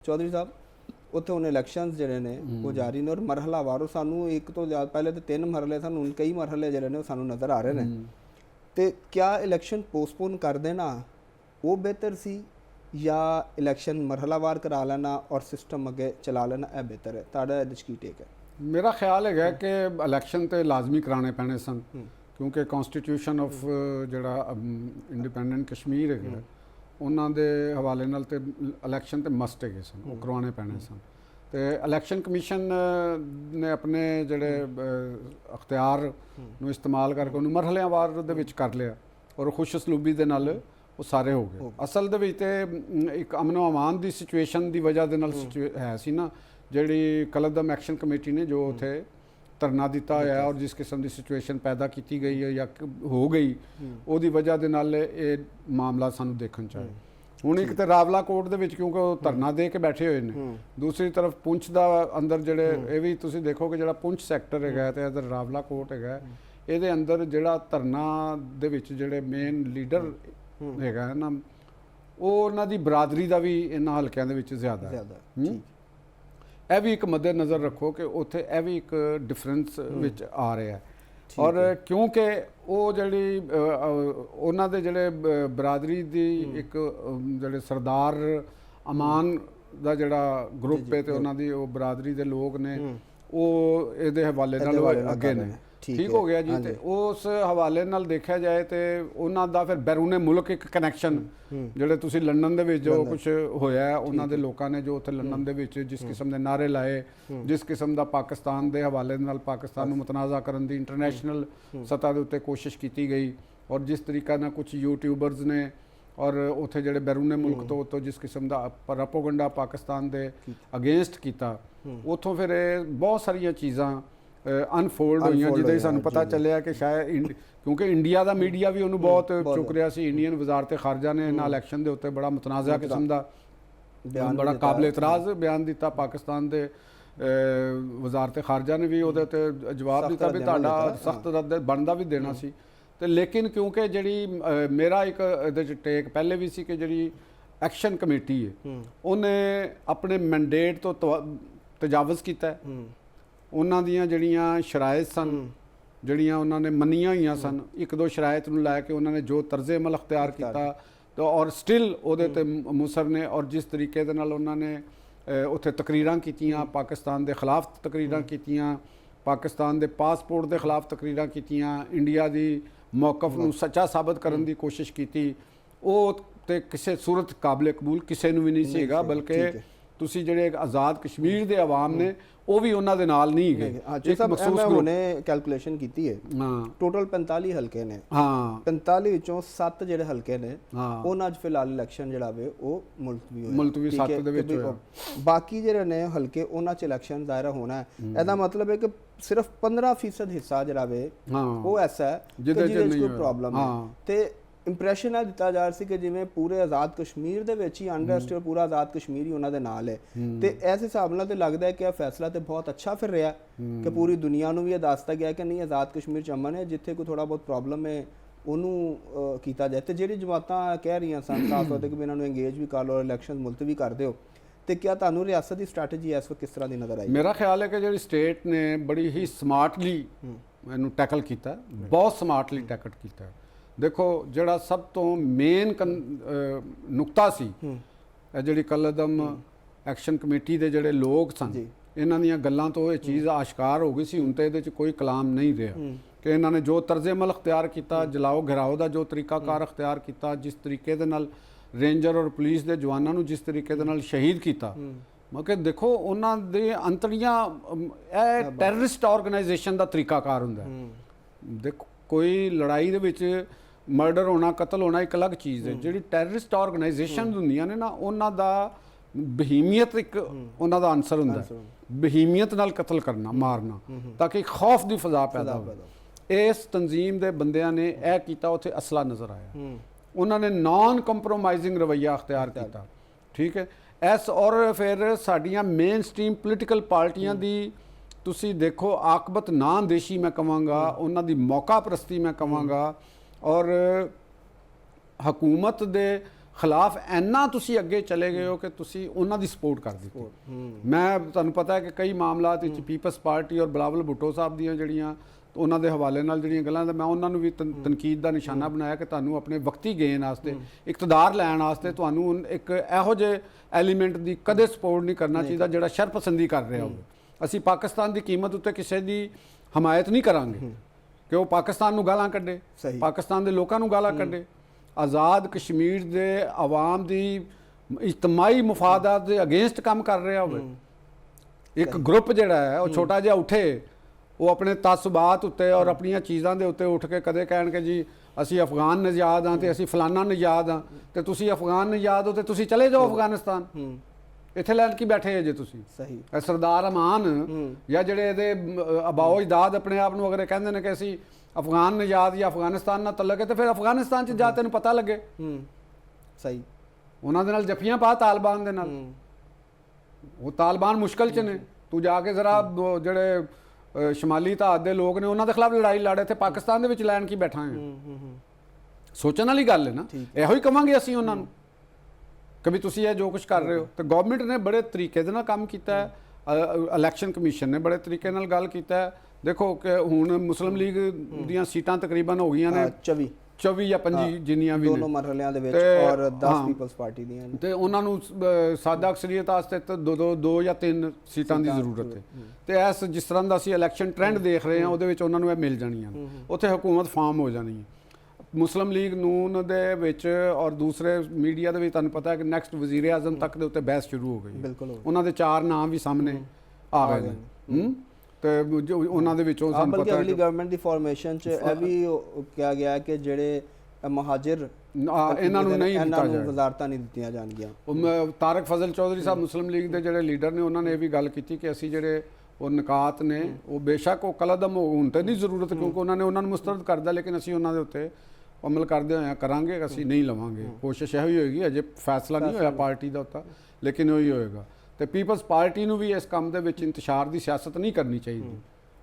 चौधरी साहब उत्थे हुण इलैक्शनस जिहड़े ने वो जारी ने और मरहलावार सानू एक तो ज़्यादा पहले तो 3 मरहले सानू कई मरहले जिहड़े ने सानू नज़र आ रहे हैं तो क्या इलैक्शन पोस्टपोन कर देना वो बेहतर सी या इलैक्शन मरहलावार करा लेना और सिस्टम अगे चला लेना यह बेहतर है? तुहाडा इहदे च की टेक है? मेरा ख्याल है कि इलैक्शन तो लाजमी कराने पैने सन क्योंकि कॉन्स्टिट्यूशन ऑफ जिहड़ा इंडिपेंडेंट कश्मीर है उन्होंने दे हवाले नाल ते इलैक्शन तो मस्ट है सन वो करवाने पैने सन तो इलैक्शन कमीशन ने अपने जिहड़े अख्तियार नूं इस्तेमाल करके उन्होंने मरहलियावार दे विच कर लिया और खुश असलूबी दे नाल वो सारे हो गए। असल दे विच ते एक अमनो अमान की सिचुएशन की वजह दे नाल है सी ना जिहड़ी कलदम एक्शन कमेटी ने जो उत्थे धरना दिता होया और जिस किस्म की सिचुएशन पैदा की गई है या हो गई उसकी वजह के नाल ये मामला सानू देखण च आया। हुण एक तो रावला कोट दे विच क्योंकि वो धरना दे के बैठे हुए हैं, दूसरी तरफ पुंछ दा अंदर जिहड़े ये भी तुसीं देखो कि जिहड़ा पुंछ सैक्टर है तो इधर रावला कोट है ये अंदर जिहड़ा धरना दे विच जिहड़े मेन लीडर है ना वो उन्हां दी बरादरी का भी इन्हां हलकियां दे विच ज़्यादा है। यह भी एक मद्देनज़र रखो कि उत्थे यह भी एक डिफरेंस विच आ रहा है और क्योंकि वो जिहड़ी उन्हां दे जिहड़े बरादरी दी एक जिहड़े सरदार अमान दा जिहड़ा ग्रुप है तो उन्हां दी वो बरादरी दे लोग ने वो इहदे हवाले नाल अगे ने ठीक हो गया जी। तो उस हवाले नाल देखा जाए तो उन्हां दा फिर बैरूने मुल्क एक कनैक्शन जिहड़े तुसीं लंडन दे विच जो कुछ होया उन्हां दे लोकां ने जो उत्थे लंडन दे विच जिस किस्म दे नारे लाए जिस किस्म दा पाकिस्तान दे हवाले नाल पाकिस्तान नूं मुतनाज़ा करन दी इंटरनेशनल सतह दे उत्ते कोशिश की गई और जिस तरीका नाल कुछ यूट्यूबर्स ने और उत्थे जिहड़े बैरूने मुल्क तो जिस किस्म दा प्रोपेगेंडा पाकिस्तान दे अगेंस्ट कीता उत्थों फिर बहुत सारियां चीज़ां अनफोल्ड हुई जिद्दां ही सानूं पता चलिया कि शायद क्योंकि इंडिया का मीडिया भी उन्होंने बहुत चुक रहा सी। इंडियन वजारत खारजा ने इन्हां इलैक्शन के उत्ते बड़ा मुतनाज़ा किस्म का बड़ा काबिल इतराज़ बयान दिता। पाकिस्तान के वजारत खारजा ने भी उहदे ते जवाब दिता भी तुहाडा सख्त रद्द बनदा भी देना सी। तो लेकिन क्योंकि जिहड़ी मेरा एक इहदे च टेक पहले भी सी कि जिहड़ी एक्शन कमेटी है उन्हें अपने मैंडेट तो तजावज़ किया उन्हां दियां जिहड़ियां शराइत सन जिहड़ियां उन्होंने मनियां हुई सन एक दो शराइत नूं लैके उन्होंने जो तर्ज़े अमल अख्तियार किया तो और स्टिल उहदे ते मुसर ने और जिस तरीके दे नाल उन्होंने उत्थे तकरीरां कीतियां पाकिस्तान के खिलाफ तकरीरां कीतियां पाकिस्तान के पासपोर्ट के खिलाफ तकरीरां कीतियां इंडिया की मौकफ नूं सच्चा साबित करने की कोशिश की वो तो किसी सूरत काबिल कबूल किसी नूं भी नहीं सीगा बल्कि तुसी जिहड़े आज़ाद कश्मीर के अवाम ने वो भी उन्हां दे नाल नहीं गए। मैं हुणे कैलकुलेशन की है टोटल 45 हल्के ने 45 विचों 7 जिहड़े हल्के ने उन्हां च फिलहाल इलैक्शन जिहड़ा वे वो मुलतवी 7 दे विच होया बाकी जिहड़े ने हल्के उन्हां च इलैक्शन दायरा होना है। इहदा मतलब है कि सिर्फ 15% हिस्सा जिहड़ा वे वो ऐसा है जिहदे च कोई प्रॉब्लम है ते इंप्रैशन है दिता जा रहा कि जिवें पूरे आज़ाद कश्मीर दे विच ही अनरेस्ट और पूरा आज़ाद कश्मीर ही उन्हां दे नाल है तो इस हिसाब नाल तो लगता है कि यह फैसला तो बहुत अच्छा फिर रहा कि पूरी दुनिया नूं भी यह दसता गया कि नहीं आज़ाद कश्मीर च अमन है जिथे कोई थोड़ा बहुत प्रॉब्लम है उन्होंने किया जाए। तो जिहड़ी जमातां कह रही सन साफ तौर पर कि इन्होंने एंगेज भी कर लो और इलैक्शन मुलतवी कर दो तो क्या तुहानूं रियासत की स्ट्रैटेजी इस वक्त किस तरह की नज़र आई? मेरा ख्याल है कि जिहड़ी स्टेट ने बड़ी ही स्मार्टली इहनूं टैकल किया बहुत स्मार्टली टैकल किया। देखो जिहड़ा सब तो मेन नुकता सी जिहड़ी कलदम एक्शन कमेटी के जिहड़े लोग सन इन्हां दीयां गल्लां तो ये चीज़ आश्कार हो गई सी हुण तो इहदे च कोई कलाम नहीं रहा कि इन्होंने जो तर्ज़े अमल अख्तियार किया जलाओ घिराओ का जो तरीकाकार अख्तियार किया जिस तरीके दे नाल रेंजर और पुलिस के जवानों नूं जिस तरीके दे नाल शहीद किया मतलब देखो उन्हां दे अंतड़ियां टैररिस्ट ऑर्गेनाइजेशन का तरीकाकार हुंदा देखो कोई लड़ाई दे विच मर्डर होना कतल होना एक अलग चीज़ है जिहड़ी टैररिस्ट ऑर्गेनाइजेशन हुंदियां ने ना उन्हां दा बहीमियत एक उन्हां दा आंसर हुंदा बहीमियत नाल कतल करना मारना ताकि खौफ की फिजा पैदा हो। इस तंजीम के बंदियां ने यह किया उत्थे असला नज़र आया उन्होंने नॉन कंप्रोमाइजिंग रवैया अख्तियार किया ठीक है इस और फिर साडियां मेन स्ट्रीम पोलीटिकल पार्टियां दी तुसी देखो आकबत ना अंदेशी मैं कहांगा उन्हां दी मौका परस्ती मैं कहांगा और हकूमत दे ਖਿਲਾਫ ਇੰਨਾ ਤੁਸੀਂ ਅੱਗੇ ਚਲੇ ਗਏ ਹੋ ਕਿ ਤੁਸੀਂ ਉਹਨਾਂ ਦੀ ਸਪੋਰਟ ਕਰ ਦਿੱਤੀ। ਮੈਂ ਤੁਹਾਨੂੰ ਪਤਾ ਹੈ ਕਿ ਕਈ ਮਾਮਲਾਤ ਵਿੱਚ ਪੀਪਲਸ ਪਾਰਟੀ ਔਰ ਬਿਲਾਵਲ ਭੁੱਟੋ ਸਾਹਿਬ ਦੀਆਂ ਜਿਹੜੀਆਂ ਉਹਨਾਂ ਦੇ ਹਵਾਲੇ ਨਾਲ ਜਿਹੜੀਆਂ ਗੱਲਾਂ ਮੈਂ ਉਹਨਾਂ ਨੂੰ ਵੀ ਤਨਕੀਦ ਦਾ ਨਿਸ਼ਾਨਾ ਬਣਾਇਆ ਕਿ ਤੁਹਾਨੂੰ ਆਪਣੇ ਵਕਤੀ ਗੇਨ ਵਾਸਤੇ ਇਕਤਦਾਰ ਲੈਣ ਵਾਸਤੇ ਤੁਹਾਨੂੰ ਇੱਕ ਇਹੋ ਜਿਹੇ ਐਲੀਮੈਂਟ ਦੀ ਕਦੇ ਸਪੋਰਟ ਨਹੀਂ ਕਰਨਾ ਚਾਹੀਦਾ ਜਿਹੜਾ ਸ਼ਰਪਸੰਦੀ ਕਰ ਰਿਹਾ ਹੋਵੇ। ਅਸੀਂ ਪਾਕਿਸਤਾਨ ਦੀ ਕੀਮਤ ਉੱਤੇ ਕਿਸੇ ਦੀ ਹਮਾਇਤ ਨਹੀਂ ਕਰਾਂਗੇ ਕਿ ਉਹ ਪਾਕਿਸਤਾਨ ਨੂੰ ਗਾਲਾਂ ਕੱਢੇ, ਪਾਕਿਸਤਾਨ ਦੇ ਲੋਕਾਂ ਨੂੰ ਗਾਲਾਂ ਕੱਢੇ। ਆਜ਼ਾਦ ਕਸ਼ਮੀਰ ਦੇ ਆਵਾਮ ਦੀ ਇਜਤਮਾਈ ਮੁਫਾਦਾਤ ਦੇ ਅਗੇਂਸਟ ਕੰਮ ਕਰ ਰਿਹਾ ਹੋਵੇ। ਇੱਕ ਗਰੁੱਪ ਜਿਹੜਾ ਹੈ ਉਹ ਛੋਟਾ ਜਿਹਾ ਉੱਠੇ, ਉਹ ਆਪਣੇ ਤਸਬਾਤ ਉੱਤੇ ਔਰ ਆਪਣੀਆਂ ਚੀਜ਼ਾਂ ਦੇ ਉੱਤੇ ਉੱਠ ਕੇ ਕਦੇ ਕਹਿਣਗੇ ਜੀ ਅਸੀਂ ਅਫਗਾਨ ਨਜਾਦ ਹਾਂ ਤੇ ਅਸੀਂ ਫਲਾਨਾ ਨਜਾਦ ਹਾਂ, ਤੇ ਤੁਸੀਂ ਅਫਗਾਨ ਨਜਾਦ ਹੋ ਤੇ ਤੁਸੀਂ ਚਲੇ ਜਾਓ ਅਫਗਾਨਿਸਤਾਨ, ਇੱਥੇ ਲੈਣ ਕੀ ਬੈਠੇ ਹੋ ਜੇ ਤੁਸੀਂ। ਸਹੀ ਸਰਦਾਰ ਅਮਾਨ ਜਾਂ ਜਿਹੜੇ ਇਹਦੇ ਅਬਾਓ ਇਜਾਦ ਆਪਣੇ ਆਪ ਨੂੰ ਅਗਰ ਕਹਿੰਦੇ ਨੇ ਕਿ ਅਸੀਂ ਅਫਗਾਨ ਨਜਾਦ ਜਾਂ ਅਫਗਾਨਿਸਤਾਨ ਨਾਲ ਤਲਕ ਹੈ ਤੇ ਫਿਰ ਅਫਗਾਨਿਸਤਾਨ 'ਚ ਜਾ ਤੈਨੂੰ ਪਤਾ ਲੱਗੇ। ਸਹੀ ਉਹਨਾਂ ਦੇ ਨਾਲ ਜੱਫੀਆਂ ਪਾ ਤਾਲਿਬਾਨ ਦੇ ਨਾਲ, ਉਹ ਤਾਲਿਬਾਨ ਮੁਸ਼ਕਲ 'ਚ ਨੇ, ਤੂੰ ਜਾ ਕੇ ਜ਼ਰਾ ਜਿਹੜੇ ਸ਼ਮਾਲੀ ਧਾਤ ਦੇ ਲੋਕ ਨੇ ਉਹਨਾਂ ਦੇ ਖਿਲਾਫ ਲੜਾਈ ਲੜ, ਇੱਥੇ ਪਾਕਿਸਤਾਨ ਦੇ ਵਿੱਚ ਲੈਣ ਕੀ ਬੈਠਾ ਹੈ। ਸੋਚਣ ਵਾਲੀ ਗੱਲ ਹੈ ਨਾ। ਇਹੋ ਹੀ ਕਵਾਂਗੇ ਅਸੀਂ ਉਹਨਾਂ ਨੂੰ ਕਿ ਵੀ ਤੁਸੀਂ ਇਹ ਜੋ ਕੁਝ ਕਰ ਰਹੇ ਹੋ। ਤੇ ਗਵਰਨਮੈਂਟ ਨੇ ਬੜੇ ਤਰੀਕੇ ਦੇ ਨਾਲ ਕੰਮ ਕੀਤਾ ਹੈ, ਇਲੈਕਸ਼ਨ ਕਮਿਸ਼ਨ ਨੇ ਬੜੇ ਤਰੀਕੇ ਨਾਲ ਗੱਲ ਕੀਤਾ ਹੈ। ਦੇਖੋ ਕਿ ਹੁਣ ਮੁਸਲਿਮ ਲੀਗ ਦੀਆਂ ਸੀਟਾਂ ਤਕਰੀਬਨ ਹੋ ਗਈਆਂ ਨੇ 24 ਜਾਂ 25 ਜਿੰਨੀਆਂ ਵੀ ਨੇ ਦੋਨੋਂ ਮਰਹਲਿਆਂ ਦੇ ਵਿੱਚ, ਔਰ 10 ਪੀਪਲਸ ਪਾਰਟੀ ਦੀਆਂ ਨੇ, ਤੇ ਉਹਨਾਂ ਨੂੰ ਸਾਦਾ ਅਕਸਰੀਅਤ ਵਾਸਤੇ ਦੋ ਜਾਂ 3 ਸੀਟਾਂ ਦੀ ਜ਼ਰੂਰਤ ਹੈ। ਤੇ ਇਸ ਜਿਸ ਤਰ੍ਹਾਂ ਦਾ ਅਸੀਂ ਇਲੈਕਸ਼ਨ ਟ੍ਰੈਂਡ ਦੇਖ ਰਹੇ ਹਾਂ ਉਹਦੇ ਵਿੱਚ ਉਹਨਾਂ ਨੂੰ ਇਹ ਮਿਲ ਜਾਣੀਆਂ, ਉੱਥੇ ਹਕੂਮਤ ਫਾਰਮ ਹੋ ਜਾਣੀ ਹੈ। ਮੁਸਲਿਮ ਲੀਗ ਨੂਨ ਦੇ ਵਿੱਚ ਔਰ ਦੂਸਰੇ ਮੀਡੀਆ ਦੇ ਵਿੱਚ ਤੁਹਾਨੂੰ ਪਤਾ ਹੈ ਕਿ ਨੈਕਸਟ ਵਜ਼ੀਰ ਆਜ਼ਮ ਤੱਕ ਦੇ ਉੱਤੇ ਬਹਿਸ ਸ਼ੁਰੂ ਹੋ ਗਈ। ਬਿਲਕੁਲ ਉਹਨਾਂ ਦੇ 4 ਨਾਮ ਵੀ ਸਾਹਮਣੇ ਆ ਗਏ ਨੇ, ਤੇ ਉਹਨਾਂ ਦੇ ਵਿੱਚੋਂ ਸਾਨੂੰ ਪਤਾ ਹੈ ਅਗਲੀ ਗਵਰਨਮੈਂਟ ਦੀ ਫਾਰਮੇਸ਼ਨ 'ਚ ਇਹ ਵੀ ਕਿਹਾ ਗਿਆ ਕਿ ਜਿਹੜੇ ਮਹਾਜਰ ਇਹਨਾਂ ਨੂੰ ਨਹੀਂ ਦਿੱਤਾ ਜਾਏ, ਵਜ਼ਾਰਤਾਂ ਨਹੀਂ ਦਿੱਤੀਆਂ ਜਾਣਗੀਆਂ। ਤਾਰਕ ਫਜ਼ਲ ਚੌਧਰੀ ਸਾਹਿਬ ਮੁਸਲਿਮ ਲੀਗ ਦੇ ਜਿਹੜੇ ਲੀਡਰ ਨੇ ਉਹਨਾਂ ਨੇ ਇਹ ਵੀ ਗੱਲ ਕੀਤੀ ਕਿ ਅਸੀਂ ਜਿਹੜੇ ਉਹ ਨਕਾਤ ਨੇ ਉਹ ਬੇਸ਼ੱਕ ਉਹ ਕਲਦਮ ਹੋਣ ਤੇ ਨਹੀਂ ਜ਼ਰੂਰਤ, ਕਿਉਂਕਿ ਉਹਨਾਂ ਨੇ ਉਹਨਾਂ ਨੂੰ ਮੁਸਤਰਦ ਕਰਦਾ, ਲੇਕਿਨ ਅਸੀਂ ਉਹਨਾਂ ਦੇ ਉੱਤੇ ਅਮਲ ਕਰਦੇ ਹੋਇਆ ਕਰਾਂਗੇ, ਅਸੀਂ ਨਹੀਂ ਲਵਾਂਗੇ। ਕੋਸ਼ਿਸ਼ ਇਹੋ ਹੀ ਹੋਏਗੀ, ਅਜੇ ਫੈਸਲਾ ਨਹੀਂ ਹੋਇਆ ਪਾਰਟੀ ਦਾ ਉੱਤਾ, ਲੇਕਿਨ ਉਹੀ ਹੋਏਗਾ। ਤੇ ਪੀਪਲਸ ਪਾਰਟੀ ਨੂੰ ਵੀ ਇਸ ਕੰਮ ਦੇ ਵਿੱਚ ਇੰਤਸ਼ਾਰ ਦੀ ਸਿਆਸਤ ਨਹੀਂ ਕਰਨੀ ਚਾਹੀਦੀ।